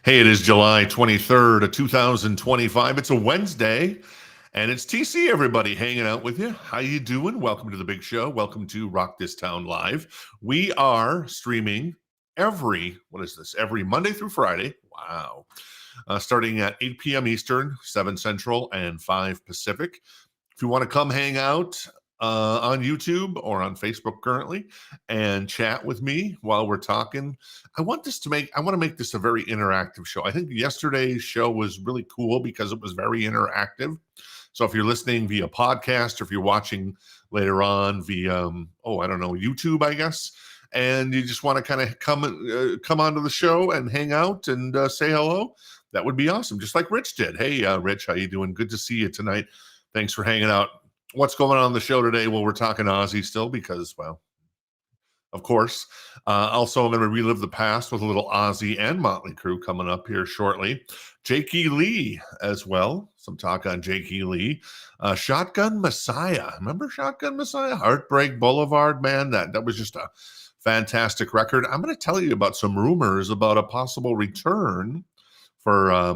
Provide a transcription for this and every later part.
Hey, it is July 23rd of 2025. It's a Wednesday, and it's TC, everybody, hanging out with you. How you doing? Welcome to the big show. Welcome to Rock This Town Live. We are streaming every Monday through Friday. Wow. Starting at 8 p.m. Eastern, 7 Central, and 5 Pacific. If you want to come hang out on YouTube or on Facebook currently and chat with me while we're talking, I want to make this a very interactive show. I think yesterday's show was really cool because it was very interactive. So if you're listening via podcast or if you're watching later on via I don't know, YouTube, I guess, and you just want to kind of come onto the show and hang out and say hello, that would be awesome. Just like Rich did. Hey, Rich, how you doing? Good to see you tonight. Thanks for hanging out. What's going on the show today? Well, we're talking Ozzy still because, well, of course. Also, I'm going to relive the past with a little Ozzy and Motley Crue coming up here shortly. Jake E. Lee as well. Some talk on Jake E. Lee. Shotgun Messiah. Remember Shotgun Messiah? Heartbreak Boulevard, man. That was just a fantastic record. I'm going to tell you about some rumors about a possible return for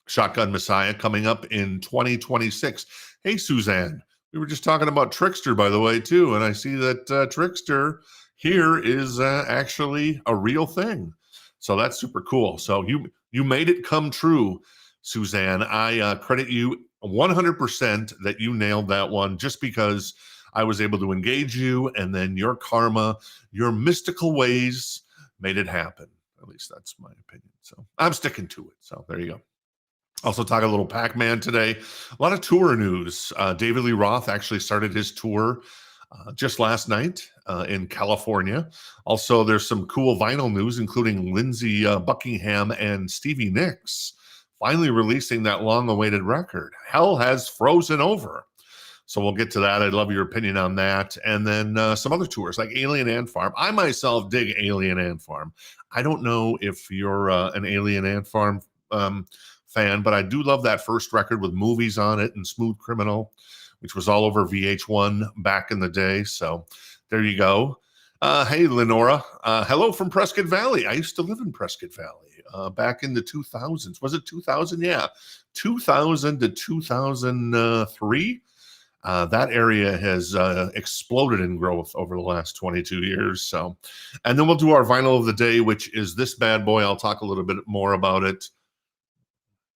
Shotgun Messiah coming up in 2026. Hey, Suzanne. We were just talking about Trickster, by the way, too. And I see that Trickster here is actually a real thing. So that's super cool. So you made it come true, Suzanne. I credit you 100% that you nailed that one just because I was able to engage you, and then your karma, your mystical ways made it happen. At least that's my opinion. So I'm sticking to it. So there you go. Also talk a little Pac-Man today. A lot of tour news. David Lee Roth actually started his tour just last night in California. Also, there's some cool vinyl news, including Lindsey Buckingham and Stevie Nicks finally releasing that long-awaited record. Hell Has Frozen Over. So we'll get to that. I'd love your opinion on that. And then some other tours like Alien Ant Farm. I myself dig Alien Ant Farm. I don't know if you're an Alien Ant Farm fan, but I do love that first record with movies on it and Smooth Criminal, which was all over VH1 back in the day. So there you go. Hey, Lenora. Hello from Prescott Valley. I used to live in Prescott Valley back in the 2000s. Was it 2000? Yeah. 2000 to 2003. That area has exploded in growth over the last 22 years. So, and then we'll do our vinyl of the day, which is this bad boy. I'll talk a little bit more about it.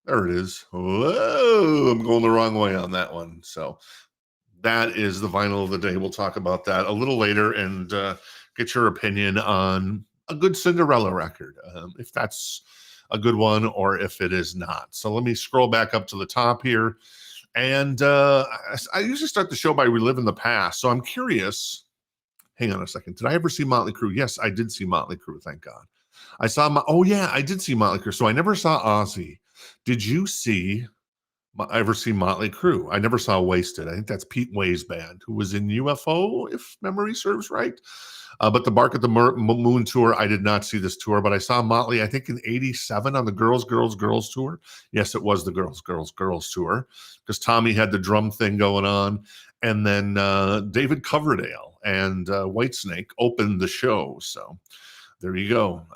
There it is. Whoa, I'm going the wrong way on that one. So that is the vinyl of the day. We'll talk about that a little later and get your opinion on a good Cinderella record, if that's a good one or if it is not. So let me scroll back up to the top here. And I usually start the show by reliving the past. So I'm curious. Hang on a second. Did I ever see Motley Crue? Yes, I did see Motley Crue. Thank God. I did see Motley Crue. So I never saw Ozzy. Did you ever see Motley Crue? I never saw Wasted. I think that's Pete Way's band, who was in UFO, if memory serves right. But the Bark at the Moon tour, I did not see this tour, but I saw Motley, I think in 87 on the Girls tour. Yes, it was the Girls tour because Tommy had the drum thing going on. And then David Coverdale and Whitesnake opened the show. So there you go.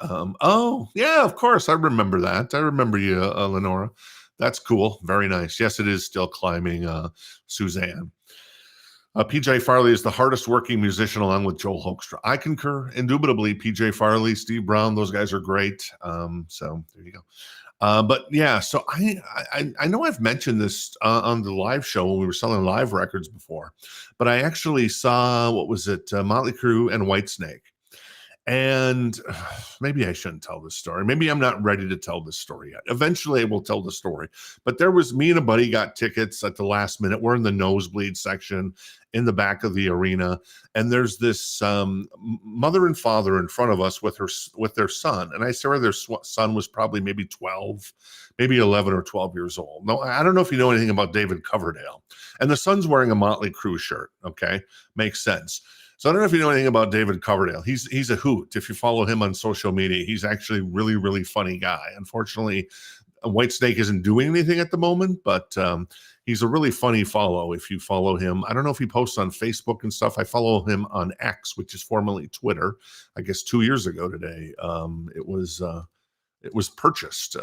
Oh, yeah, of course. I remember that. I remember you, Lenora. That's cool. Very nice. Yes, it is still climbing, Suzanne. PJ Farley is the hardest working musician along with Joel Hoekstra. I concur. Indubitably, PJ Farley, Steve Brown, those guys are great. So there you go. But yeah, so I know I've mentioned this on the live show when we were selling live records before, but I actually saw, Motley Crue and Whitesnake. And maybe I shouldn't tell this story. Maybe I'm not ready to tell this story yet. Eventually I will tell the story. But me and a buddy got tickets at the last minute. We're in the nosebleed section in the back of the arena. And there's this mother and father in front of us with their son. And I swear their son was probably maybe 12, maybe 11 or 12 years old. No, I don't know if you know anything about David Coverdale. And the son's wearing a Motley Crue shirt. Okay, makes sense. So I don't know if you know anything about David Coverdale. He's a hoot. If you follow him on social media, he's actually really, really funny guy. Unfortunately, Whitesnake isn't doing anything at the moment, but he's a really funny follow if you follow him. I don't know if he posts on Facebook and stuff. I follow him on X, which is formerly Twitter. I guess 2 years ago today. It was it was purchased,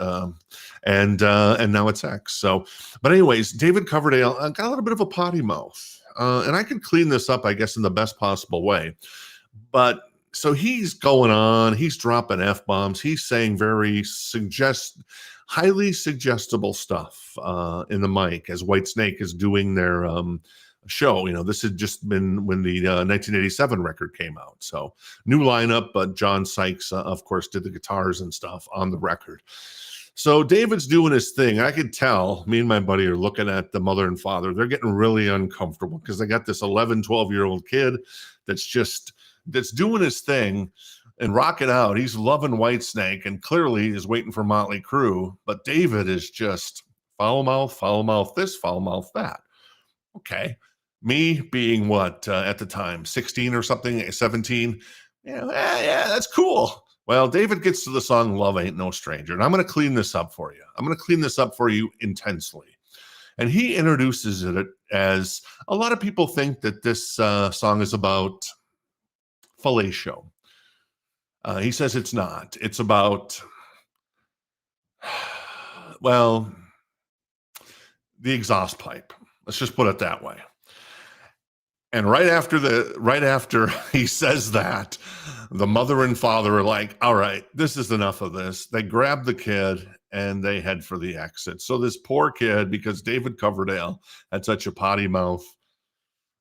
and now it's X. So, but anyways, David Coverdale got a little bit of a potty mouth, and I could clean this up, I guess, in the best possible way. But so he's going on, he's dropping F bombs, he's saying highly suggestible stuff in the mic as Whitesnake is doing their show. This had just been when the 1987 record came out. So new lineup, but John Sykes, of course, did the guitars and stuff on the record. So David's doing his thing. I could tell me and my buddy are looking at the mother and father. They're getting really uncomfortable because they got this 11, 12-year-old kid that's doing his thing and rocking out. He's loving Whitesnake and clearly is waiting for Motley Crue. But David is just foul mouth this, foul mouth that. Okay. Me being what, at the time, 16 or something, 17, yeah, that's cool. Well, David gets to the song Love Ain't No Stranger, and I'm going to clean this up for you. I'm going to clean this up for you intensely. And he introduces it as a lot of people think that this song is about fellatio. He says it's not. It's about, well, the exhaust pipe. Let's just put it that way. And right after he says that, the mother and father are like, all right, this is enough of this. They grab the kid and they head for the exit. So this poor kid, because David Coverdale had such a potty mouth,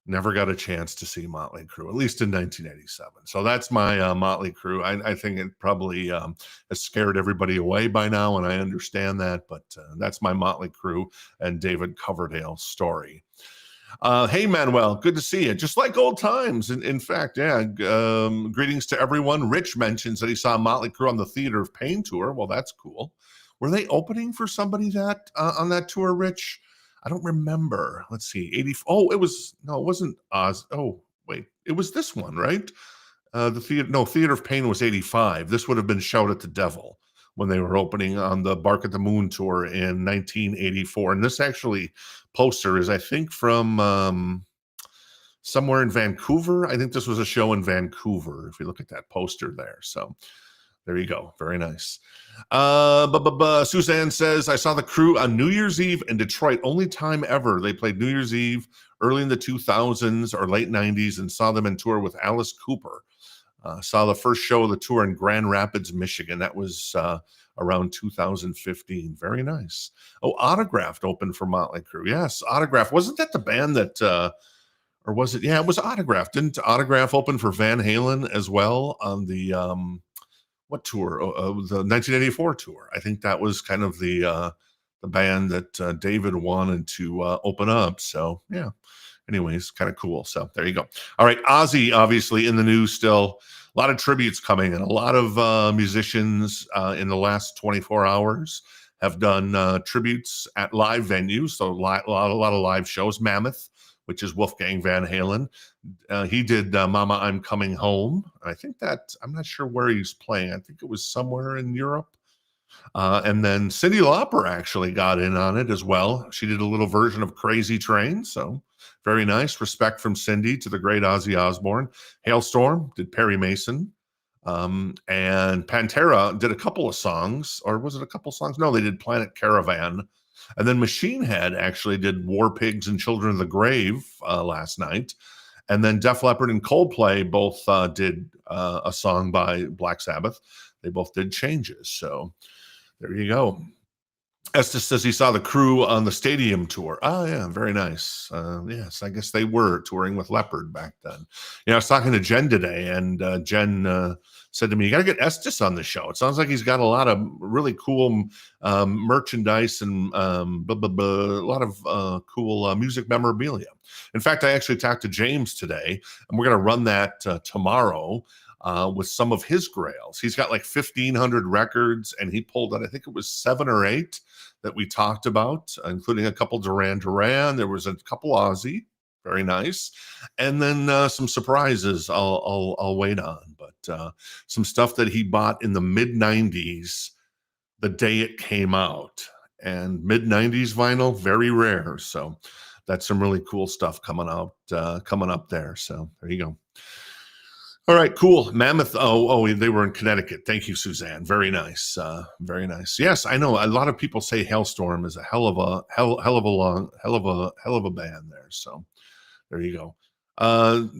never got a chance to see Motley Crue, at least in 1987. So that's my Motley Crue. I think it probably has scared everybody away by now, and I understand that, but that's my Motley Crue and David Coverdale story. Hey, Manuel, good to see you. Just like old times. In fact, yeah, greetings to everyone. Rich mentions that he saw Motley Crue on the Theater of Pain tour. Well, that's cool. Were they opening for somebody that on that tour, Rich? I don't remember. Let's see. It wasn't Oz. Oh, wait. It was this one, right? Theater of Pain was 85. This would have been Shout at the Devil when they were opening on the Bark at the Moon tour in 1984. And this actually poster is, I think, from somewhere in Vancouver. I think this was a show in Vancouver, if you look at that poster there. So there you go. Very nice. Suzanne says, I saw the Crue on New Year's Eve in Detroit. Only time ever. They played New Year's Eve early in the 2000s or late 90s and saw them in tour with Alice Cooper. Saw the first show of the tour in Grand Rapids, Michigan. That was around 2015. Very nice. Oh, Autographed opened for Motley Crue. Yes, Autograph. Wasn't that the band that, or was it? Yeah, it was Autograph. Didn't Autograph open for Van Halen as well on the, what tour? The 1984 tour. I think that was kind of the band that David wanted to open up. So, yeah. Anyways, kind of cool. So there you go. All right. Ozzy, obviously in the news still. A lot of tributes coming and a lot of musicians in the last 24 hours have done tributes at live venues. So a lot of live shows. Mammoth, which is Wolfgang Van Halen. He did Mama, I'm Coming Home. I think I'm not sure where he's playing. I think it was somewhere in Europe. And then Cyndi Lauper actually got in on it as well. She did a little version of Crazy Train. So very nice. Respect from Cyndi to the great Ozzy Osbourne. Hailstorm did Perry Mason. And Pantera did a couple of songs. Or was it a couple songs? No, they did Planet Caravan. And then Machine Head actually did War Pigs and Children of the Grave last night. And then Def Leppard and Coldplay both did a song by Black Sabbath. They both did Changes. So there you go. Estes says he saw the Crue on the stadium tour. Oh, yeah, very nice. Yes, I guess they were touring with Leppard back then. I was talking to Jen today, and Jen said to me, you got to get Estes on the show. It sounds like he's got a lot of really cool merchandise and a lot of cool music memorabilia. In fact, I actually talked to James today, and we're going to run that tomorrow. With some of his grails. He's got like 1,500 records, and he pulled out, I think it was 7 or 8 that we talked about, including a couple Duran Duran. There was a couple Ozzy, very nice, and then some surprises I'll wait on. But some stuff that he bought in the mid-90s, the day it came out, and mid-90s vinyl, very rare. So that's some really cool stuff coming up there. So there you go. All right, cool. Mammoth. Oh, they were in Connecticut. Thank you, Suzanne. Very nice. Very nice. Yes, I know. A lot of people say Hailstorm is a hell of a long, hell of a band there. So there you go.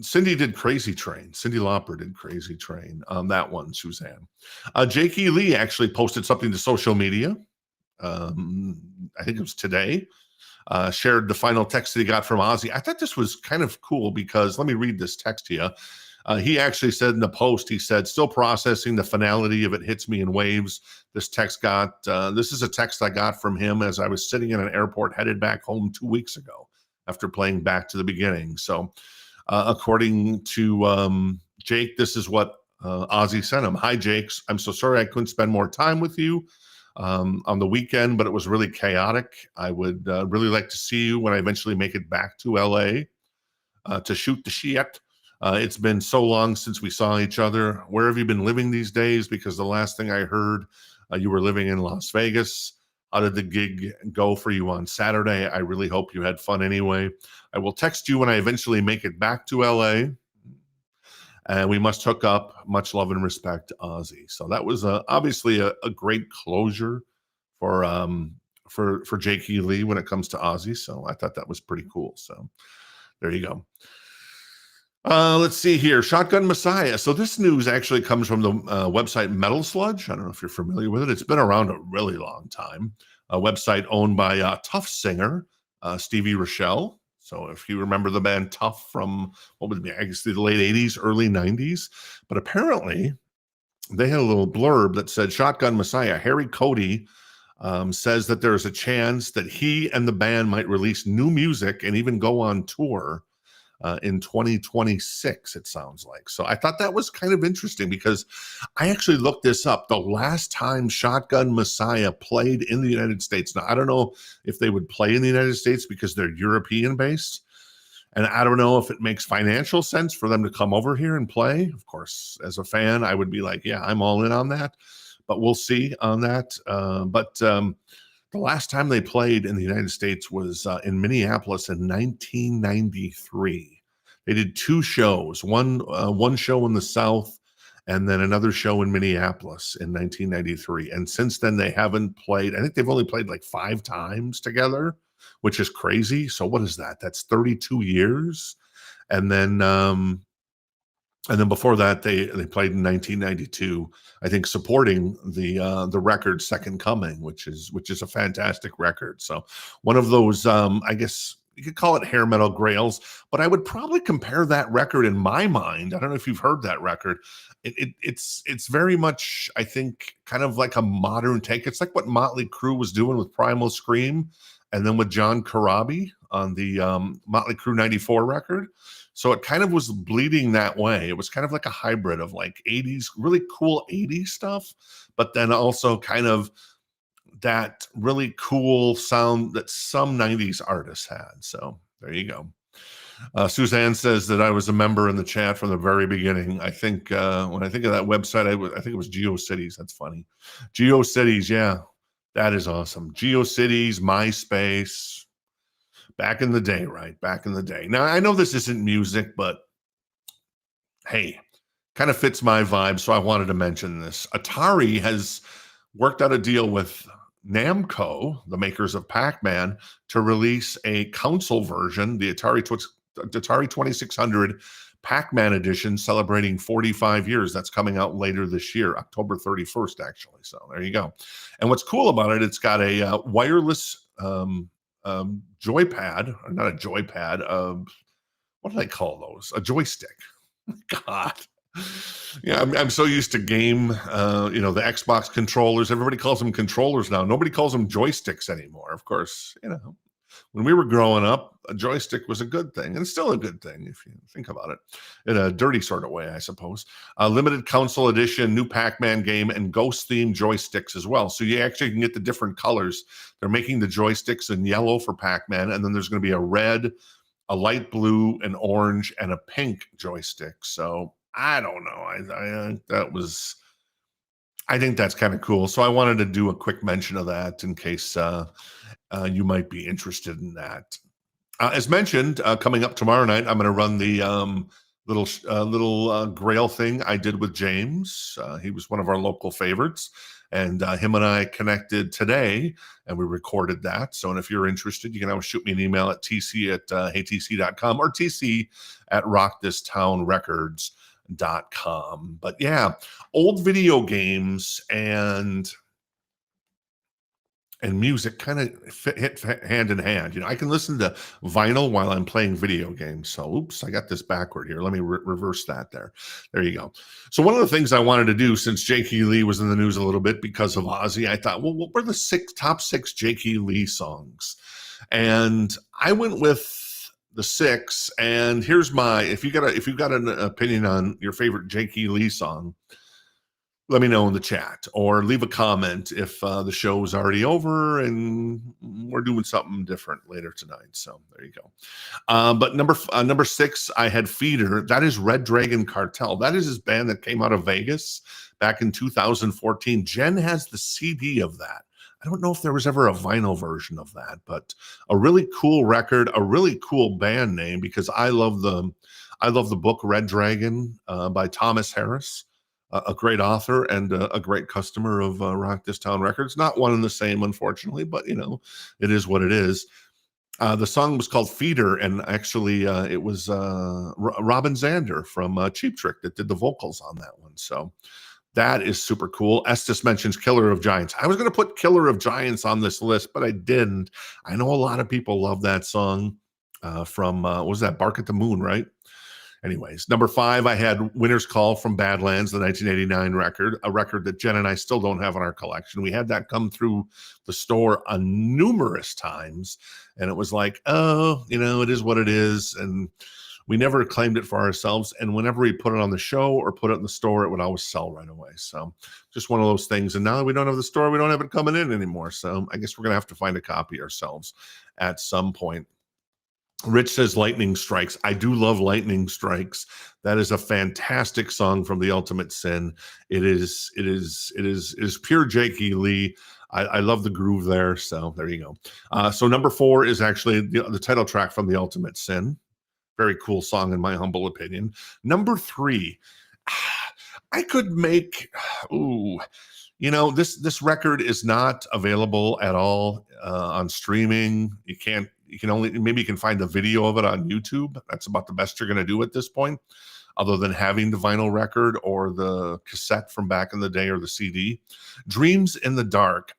Cindy did Crazy Train. Cindy Lauper did Crazy Train on that one, Suzanne. Jake E. Lee actually posted something to social media. I think it was today. Shared the final text that he got from Ozzy. I thought this was kind of cool because let me read this text to you. He actually said in the post, he said, still processing the finality of It Hits Me in Waves. This is a text I got from him as I was sitting in an airport headed back home 2 weeks ago after playing Back to the Beginning. So according to Jake, this is what Ozzy sent him. Hi, Jake. I'm so sorry I couldn't spend more time with you on the weekend, but it was really chaotic. I would really like to see you when I eventually make it back to LA to shoot the shit. It's been so long since we saw each other. Where have you been living these days? Because the last thing I heard, you were living in Las Vegas. How did the gig go for you on Saturday? I really hope you had fun anyway. I will text you when I eventually make it back to LA. And we must hook up. Much love and respect, Ozzy. So that was obviously a great closure for Jake E. Lee when it comes to Ozzy. So I thought that was pretty cool. So there you go. Let's see here. Shotgun Messiah. So this news actually comes from the website Metal Sludge. I don't know if you're familiar with it. It's been around a really long time. A website owned by Tough singer Stevie Rochelle. So if you remember the band Tough from what would be, I guess, the late 80s, early 90s. But apparently they had a little blurb that said Shotgun Messiah, Harry Cody, says that there's a chance that he and the band might release new music and even go on tour in 2026, it sounds like. So I thought that was kind of interesting because I actually looked this up. The last time Shotgun Messiah played in the United States. Now, I don't know if they would play in the United States because they're European based. And I don't know if it makes financial sense for them to come over here and play. Of course, as a fan, I would be like, yeah, I'm all in on that. But we'll see on that. The last time they played in the United States was in Minneapolis in 1993. They did 2 shows, one show in the South and then another show in Minneapolis in 1993. And since then, they haven't played. I think they've only played like 5 times together, which is crazy. So what is that? That's 32 years. And then before that, they played in 1992, I think, supporting the record Second Coming, which is a fantastic record. So one of those, I guess you could call it hair metal grails, but I would probably compare that record in my mind. I don't know if you've heard that record. It's very much, I think, kind of like a modern take. It's like what Motley Crue was doing with Primal Scream, and then with John Corabi on the Motley Crue '94 record. So it kind of was bleeding that way. It was kind of like a hybrid of like 80s, really cool 80s stuff, but then also kind of that really cool sound that some 90s artists had. So there you go. Suzanne says that I was a member in the chat from the very beginning. I think when I think of that website, I think it was GeoCities. That's funny. GeoCities, yeah, that is awesome. GeoCities, MySpace. Back in the day, right? Back in the day. Now, I know this isn't music, but hey, kind of fits my vibe, so I wanted to mention this. Atari has worked out a deal with Namco, the makers of Pac-Man, to release a console version, the Atari 2600 Pac-Man edition, celebrating 45 years. That's coming out later this year, October 31st, actually. So there you go. And what's cool about it, it's got a wireless joypad, or not a joypad, what do they call those? A joystick. God. Yeah, I'm so used to game, the Xbox controllers. Everybody calls them controllers now. Nobody calls them joysticks anymore. Of course, when we were growing up, a joystick was a good thing, and it's still a good thing if you think about it in a dirty sort of way, I suppose. Limited console edition, new Pac-Man game, and ghost-themed joysticks as well. So you actually can get the different colors. They're making the joysticks in yellow for Pac-Man, and then there's going to be a red, a light blue, an orange, and a pink joystick. So I don't know. I think that's kind of cool. So I wanted to do a quick mention of that in case you might be interested in that. As mentioned, coming up tomorrow night, I'm going to run the little Grail thing I did with James. He was one of our local favorites, and him and I connected today, and we recorded that. So, and if you're interested, you can always shoot me an email at tc@heytc.com or tc@rockthistownrecords.com. But yeah, old video games and music kind of hit hand in hand. You know, I can listen to vinyl while I'm playing video games. So, oops, I got this backward here. Let me reverse that there. There you go. So, one of the things I wanted to do, since J.K. Lee was in the news a little bit because of Ozzy, I thought, well, what were the top six J.K. Lee songs? And I went with the six. And here's my, if you got an opinion on your favorite J.K. Lee song, let me know in the chat or leave a comment if the show is already over and we're doing something different later tonight. So there you go. But number six, I had Feeder. That is Red Dragon Cartel. That is his band that came out of Vegas back in 2014. Jen has the CD of that. I don't know if there was ever a vinyl version of that, but a really cool record, a really cool band name, because I love the book Red Dragon by Thomas Harris. A great author and a great customer of Rock This Town Records. Not one and the same, unfortunately, but you know, it is what it is. The song was called Feeder, and actually it was Robin Zander from Cheap Trick that did the vocals on that one. So that is super cool. Estes mentions Killer of Giants. I was going to put Killer of Giants on this list, but I didn't. I know a lot of people love that song from, what was that, Bark at the Moon, right? Anyways, number five, I had Winter's Call from Badlands, the 1989 record, a record that Jen and I still don't have in our collection. We had that come through the store numerous times, and it was like, oh, you know, it is what it is. And we never claimed it for ourselves. And whenever we put it on the show or put it in the store, it would always sell right away. So just one of those things. And now that we don't have the store, we don't have it coming in anymore. So I guess we're going to have to find a copy ourselves at some point. Rich says Lightning Strikes. I do love Lightning Strikes. That is a fantastic song from The Ultimate Sin. It is pure J.K. Lee. I love the groove there. So there you go. So number four is actually the title track from The Ultimate Sin. Very cool song in my humble opinion. Number three, I could make, you know, this record is not available at all on streaming. You can find the video of it on YouTube. That's about the best you're going to do at this point, other than having the vinyl record or the cassette from back in the day or the CD. Dreams in the Dark.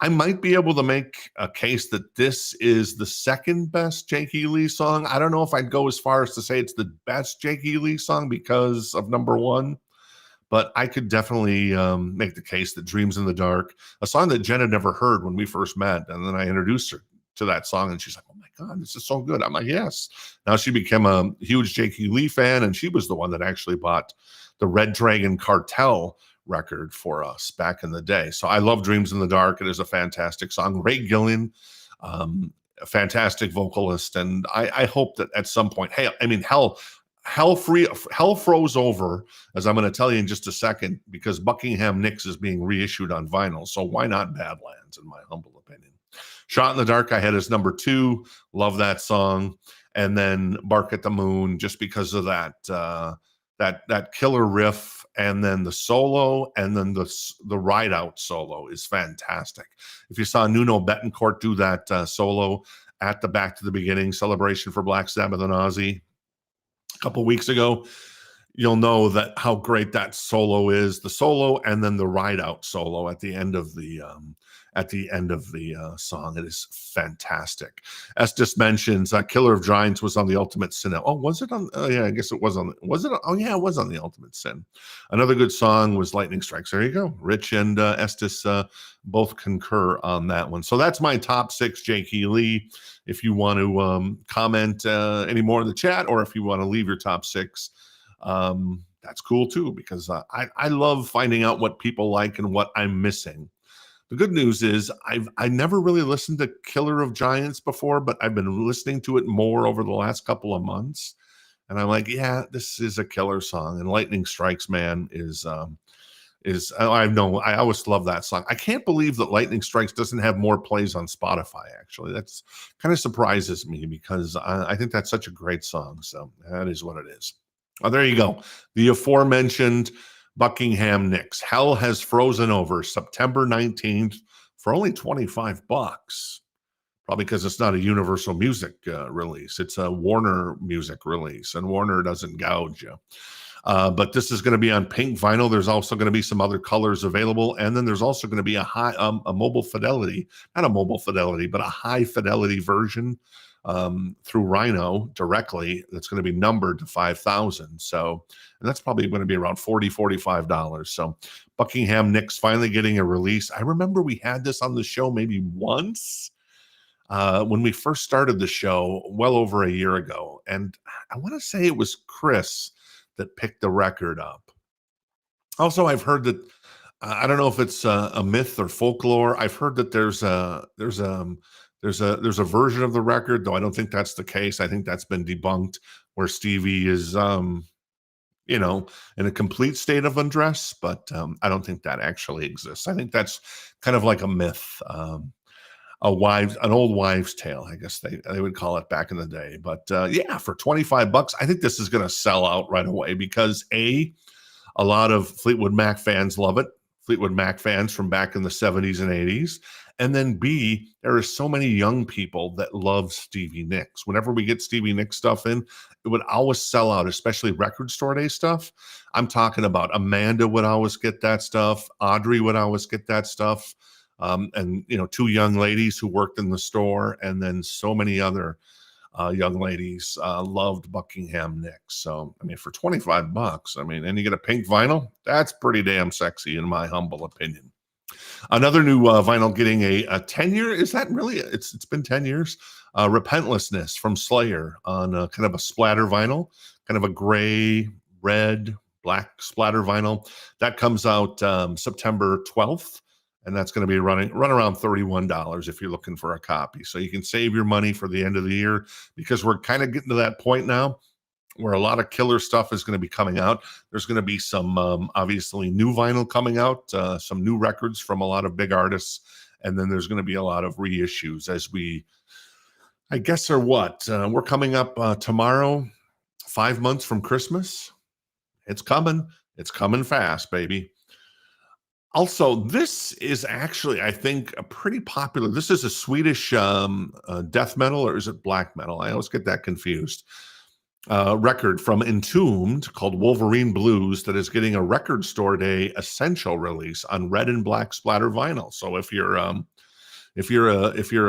I might be able to make a case that this is the second best J.K. Lee song. I don't know if I'd go as far as to say it's the best J.K. Lee song because of number one, but I could definitely make the case that Dreams in the Dark, a song that Jen had never heard when we first met, and then I introduced her to that song, and she's like, oh my God, this is so good. I'm like, yes. Now she became a huge J.K. Lee fan, and she was the one that actually bought the Red Dragon Cartel record for us back in the day. So I love Dreams in the Dark. It is a fantastic song. Ray Gillen, a fantastic vocalist, and I hope that at some point, hell froze over, as I'm going to tell you in just a second, because Buckingham Nicks is being reissued on vinyl. So why not Badlands, in my humble opinion? Shot in the Dark I had as number two. Love that song. And then Bark at the Moon, just because of that killer riff, and then the solo, and then the ride out solo is fantastic. If you saw Nuno Bettencourt do that solo at the Back to the Beginning celebration for Black Sabbath and Ozzy a couple weeks ago, you'll know that how great that solo is. The solo and then the ride out solo at the end of the song. It is fantastic. Estes mentions Killer of Giants was on The Ultimate Sin. Oh, was it on? Oh, yeah, I guess it was on. Was it? Oh, yeah, it was on The Ultimate Sin. Another good song was Lightning Strikes. There you go. Rich and Estes both concur on that one. So that's my top six J.K. Lee. If you want to comment any more in the chat, or if you want to leave your top six, that's cool too, because I love finding out what people like and what I'm missing. The good news is I never really listened to Killer of Giants before, but I've been listening to it more over the last couple of months. And I'm like, yeah, this is a killer song. And Lightning Strikes, man, is is, I know, I always love that song. I can't believe that Lightning Strikes doesn't have more plays on Spotify, actually. That's kind of surprises me because I think that's such a great song. So that is what it is. There you go. The aforementioned Buckingham Nicks. Hell Has Frozen Over, September 19th for only $25. Probably because it's not a Universal Music release. It's a Warner Music release, and Warner doesn't gouge you. But this is going to be on pink vinyl. There's also going to be some other colors available, and then there's also going to be a mobile fidelity, not a mobile fidelity, but a high fidelity version through Rhino directly. That's going to be numbered to 5,000. So, and that's probably going to be around $45. So, Buckingham Nicks finally getting a release. I remember we had this on the show maybe once. When we first started the show well over a year ago. And I want to say it was Chris that picked the record up. Also, I've heard that I don't know if it's a myth or folklore. I've heard that there's a version of the record, though I don't think that's the case. I think that's been debunked, where Stevie is in a complete state of undress, but I don't think that actually exists. I think that's kind of like a myth. An old wives' tale, I guess they would call it back in the day. But yeah, for $25, I think this is going to sell out right away because a lot of Fleetwood Mac fans love it. Fleetwood Mac fans from back in the 70s and 80s. And then B, there are so many young people that love Stevie Nicks. Whenever we get Stevie Nicks stuff in, it would always sell out, especially record store day stuff. I'm talking about Amanda would always get that stuff. Audrey would always get that stuff. And two young ladies who worked in the store, and then so many other young ladies loved Buckingham Nicks. So, I mean, for $25, I mean, and you get a pink vinyl, that's pretty damn sexy in my humble opinion. Another new vinyl getting a 10-year, is that really, it's been 10 years, Repentlessness from Slayer on kind of a splatter vinyl, kind of a gray, red, black splatter vinyl. That comes out September 12th. And that's going to be run around $31 if you're looking for a copy. So you can save your money for the end of the year, because we're kind of getting to that point now where a lot of killer stuff is going to be coming out. There's going to be some obviously new vinyl coming out, some new records from a lot of big artists. And then there's going to be a lot of reissues as I guess, we're coming up tomorrow, 5 months from Christmas. It's coming. It's coming fast, baby. Also, this is actually, I think, a pretty popular. This is a Swedish death metal, or is it black metal? I always get that confused. Record from Entombed called Wolverine Blues that is getting a record store day essential release on red and black splatter vinyl. So if you're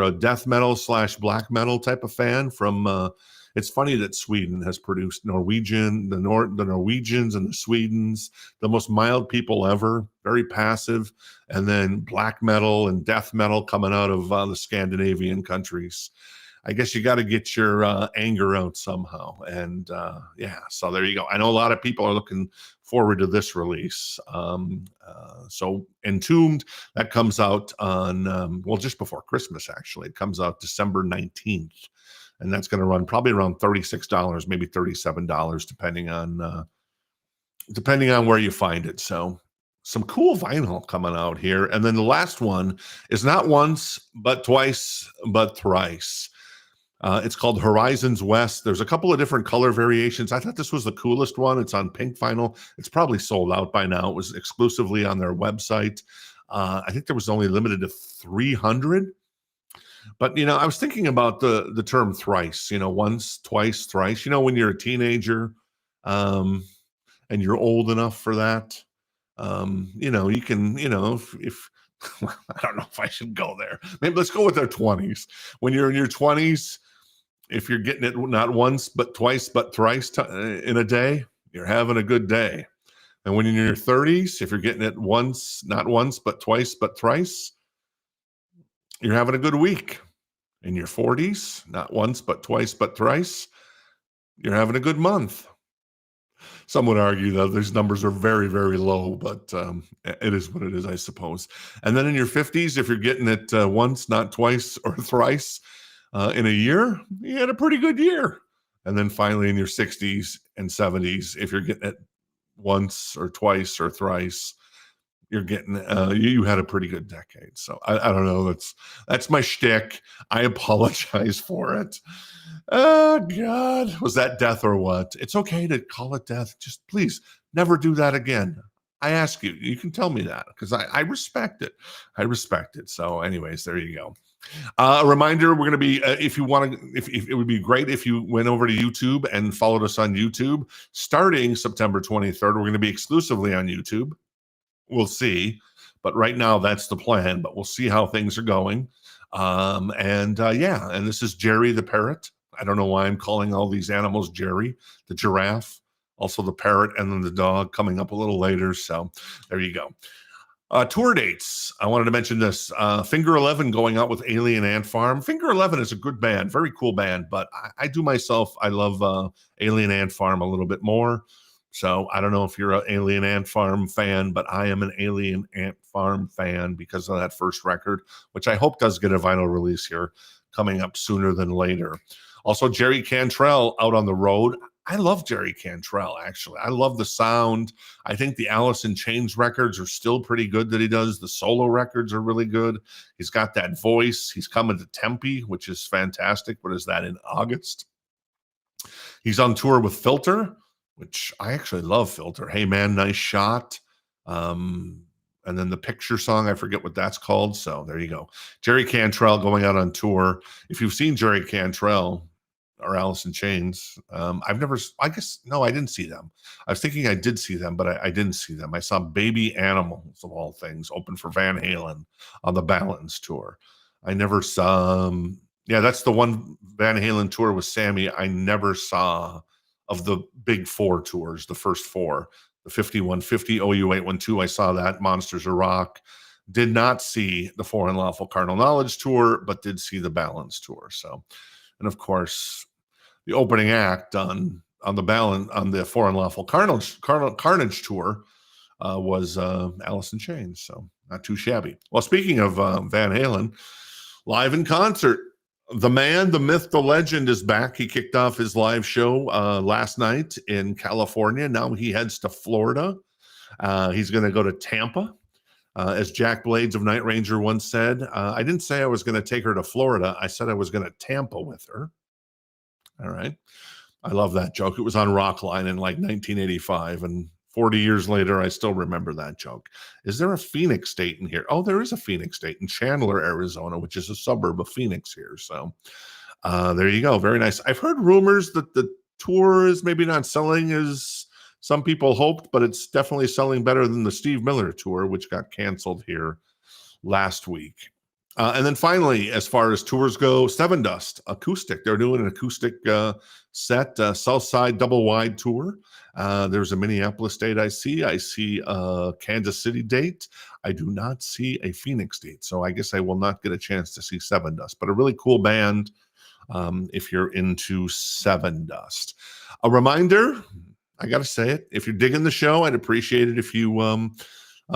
a death metal / black metal type of fan from it's funny that Sweden has produced the Norwegians and the Swedens, the most mild people ever, very passive, and then black metal and death metal coming out of the Scandinavian countries. I guess you got to get your anger out somehow. And yeah, so there you go. I know a lot of people are looking forward to this release. So Entombed, that comes out on, just before Christmas, actually. It comes out December 19th. And that's going to run probably around $36, maybe $37, depending on where you find it. So some cool vinyl coming out here. And then the last one is not once, but twice, but thrice. It's called Horizons West. There's a couple of different color variations. I thought this was the coolest one. It's on pink vinyl. It's probably sold out by now. It was exclusively on their website. I think there was only limited to 300. But, I was thinking about the term thrice, once, twice, thrice, when you're a teenager and you're old enough for that, you can, if I don't know if I should go there. Maybe let's go with our 20s. When you're in your 20s, if you're getting it not once, but twice, but thrice in a day, you're having a good day. And when you're in your 30s, if you're getting it once, not once, but twice, but thrice, you're having a good week. In your 40s, not once, but twice, but thrice, you're having a good month. Some would argue that these numbers are very, very low, but it is what it is, I suppose. And then in your 50s, if you're getting it once, not twice, or thrice in a year, you had a pretty good year. And then finally in your 60s and 70s, if you're getting it once or twice or thrice, you're getting you had a pretty good decade. So I don't know. That's my shtick. I apologize for it. Oh God, was that death or what? It's okay to call it death. Just please never do that again. I ask you. You can tell me that because I respect it. I respect it. So, anyways, there you go. A reminder: we're going to be if you want to, if it would be great if you went over to YouTube and followed us on YouTube. Starting September 23rd, we're going to be exclusively on YouTube. We'll see. But right now, that's the plan. But we'll see how things are going. And this is Jerry the parrot. I don't know why I'm calling all these animals Jerry, the giraffe, also the parrot, and then the dog coming up a little later. So there you go. Tour dates. I wanted to mention this. Finger 11 going out with Alien Ant Farm. Finger 11 is a good band, very cool band, but I love Alien Ant Farm a little bit more. So I don't know if you're an Alien Ant Farm fan, but I am an Alien Ant Farm fan because of that first record, which I hope does get a vinyl release here coming up sooner than later. Also, Jerry Cantrell out on the road. I love Jerry Cantrell, actually. I love the sound. I think the Alice in Chains records are still pretty good that he does. The solo records are really good. He's got that voice. He's coming to Tempe, which is fantastic. What is that, in August? He's on tour with Filter, which I actually love Filter. Hey Man, Nice Shot. And then the picture song, I forget what that's called. So there you go. Jerry Cantrell going out on tour. If you've seen Jerry Cantrell or Alice in Chains, I guess, no, I didn't see them. I was thinking I did see them, but I didn't see them. I saw Baby Animals, of all things, open for Van Halen on the Balance tour. I never saw, yeah, that's the one Van Halen tour with Sammy I never saw of the big four tours, the first four. The 5150, OU812, I saw that. Monsters of Rock. Did not see the For Unlawful Carnal Knowledge tour, but did see the Balance tour. So, and of course, the opening act on the For Unlawful Carnage tour was Alice in Chains. So not too shabby. Well, speaking of Van Halen, live in concert. The man, the myth, the legend is back. He kicked off his live show last night in California. Now he heads to Florida. He's going to go to Tampa. As Jack Blades of Night Ranger once said, I didn't say I was going to take her to Florida. I said I was going to Tampa with her. All right. I love that joke. It was on Rockline in like 1985. And 40 years later, I still remember that joke. Is there a Phoenix state in here? Oh, there is a Phoenix state in Chandler, Arizona, which is a suburb of Phoenix here. So there you go. Very nice. I've heard rumors that the tour is maybe not selling as some people hoped, but it's definitely selling better than the Steve Miller tour, which got canceled here last week. And then finally, as far as tours go, Seven Dust acoustic. They're doing an acoustic set, Southside double wide tour. There's a Minneapolis date I see. I see a Kansas City date. I do not see a Phoenix date. So I guess I will not get a chance to see Seven Dust, but a really cool band if you're into Seven Dust. A reminder, I got to say it, if you're digging the show, I'd appreciate it if you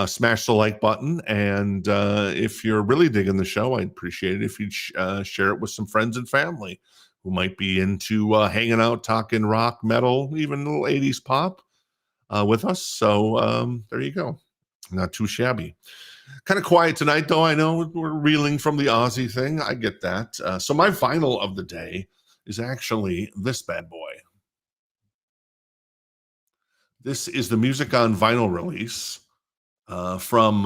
smash the like button. And if you're really digging the show, I'd appreciate it if you'd share it with some friends and family who might be into hanging out, talking rock, metal, even a little 80s pop with us. So there you go. Not too shabby. Kind of quiet tonight, though. I know we're reeling from the Ozzy thing. I get that. So my vinyl of the day is actually this bad boy. This is the Music on Vinyl release from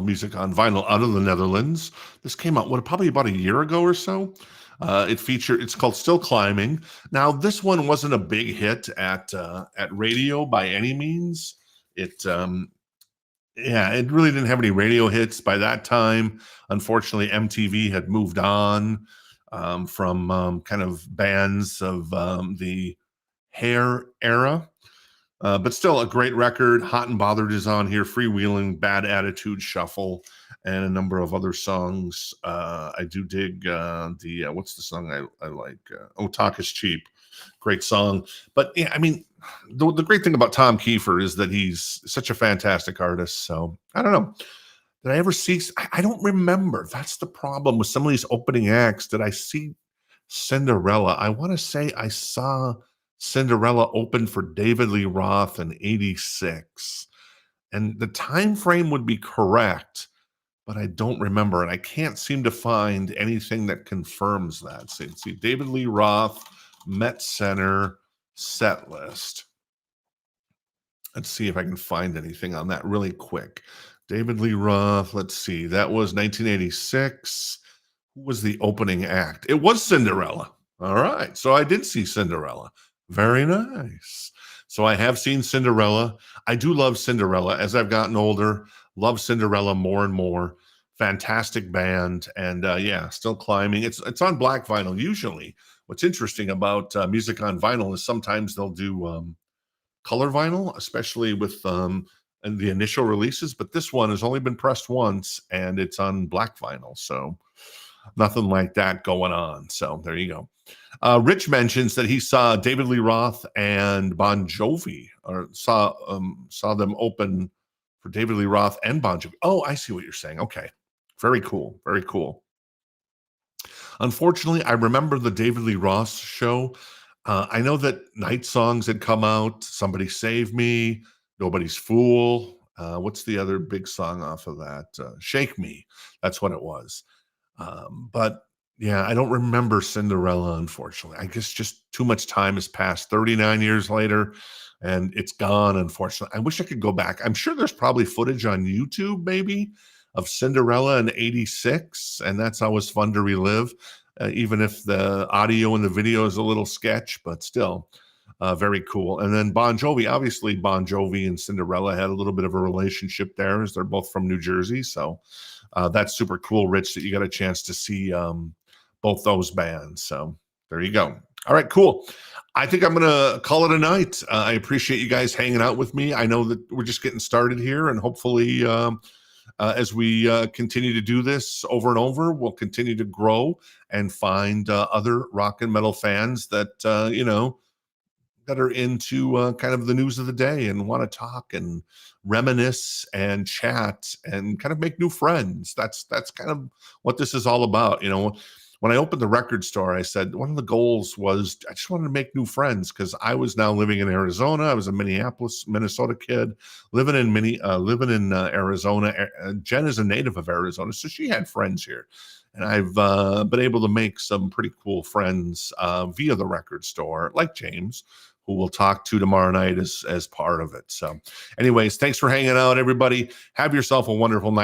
Music on Vinyl out of the Netherlands. This came out probably about a year ago or so. It's called Still Climbing. Now, this one wasn't a big hit at radio by any means. It really didn't have any radio hits by that time. Unfortunately, MTV had moved on from kind of bands of the hair era. But still a great record. Hot and Bothered is on here. Freewheeling, Bad Attitude, Shuffle, and a number of other songs. I do dig what's the song I like? Talk is Cheap. Great song. But yeah, I mean, the great thing about Tom Kiefer is that he's such a fantastic artist. So I don't know. Did I ever see? I don't remember. That's the problem with some of these opening acts. Did I see Cinderella? I want to say I saw Cinderella opened for David Lee Roth in '86. And the time frame would be correct, but I don't remember, and I can't seem to find anything that confirms that. So let's see, David Lee Roth, Met Center, set list. Let's see if I can find anything on that really quick. David Lee Roth, let's see, that was 1986. Who was the opening act? It was Cinderella. All right, so I did see Cinderella. Very nice. So I have seen Cinderella. I do love Cinderella as I've gotten older. Love Cinderella more and more. Fantastic band, and yeah, still climbing. It's on black vinyl usually. What's interesting about music on vinyl is sometimes they'll do color vinyl, especially with and the initial releases. But this one has only been pressed once, and it's on black vinyl, so nothing like that going on. So there you go. Rich mentions that he saw David Lee Roth and Bon Jovi, or saw them open for David Lee Roth and Bon Jovi. Oh, I see what you're saying. Okay, very cool, very cool. Unfortunately, I remember the David Lee Roth show. I know that Night Songs had come out. Somebody Save Me, Nobody's Fool. What's the other big song off of that? Shake Me. That's what it was. But yeah, I don't remember Cinderella, unfortunately. I guess just too much time has passed, 39 years later, and it's gone, unfortunately. I wish I could go back. I'm sure there's probably footage on YouTube, maybe, of Cinderella in 86, and that's always fun to relive, even if the audio and the video is a little sketch, but still very cool. And then Bon Jovi, obviously Bon Jovi and Cinderella had a little bit of a relationship there as they're both from New Jersey. So that's super cool, Rich, that you got a chance to see both those bands. So there you go. All right, cool. I think I'm going to call it a night. I appreciate you guys hanging out with me. I know that we're just getting started here, and hopefully as we continue to do this over and over, we'll continue to grow and find other rock and metal fans that, that are into kind of the news of the day and want to talk and reminisce and chat and kind of make new friends. That's kind of what this is all about. When I opened the record store, I said one of the goals was I just wanted to make new friends because I was now living in Arizona. I was a Minneapolis, Minnesota kid living in Arizona. Jen is a native of Arizona, so she had friends here. And I've been able to make some pretty cool friends via the record store, like James, who we'll talk to tomorrow night as part of it. So anyways, thanks for hanging out, everybody. Have yourself a wonderful night.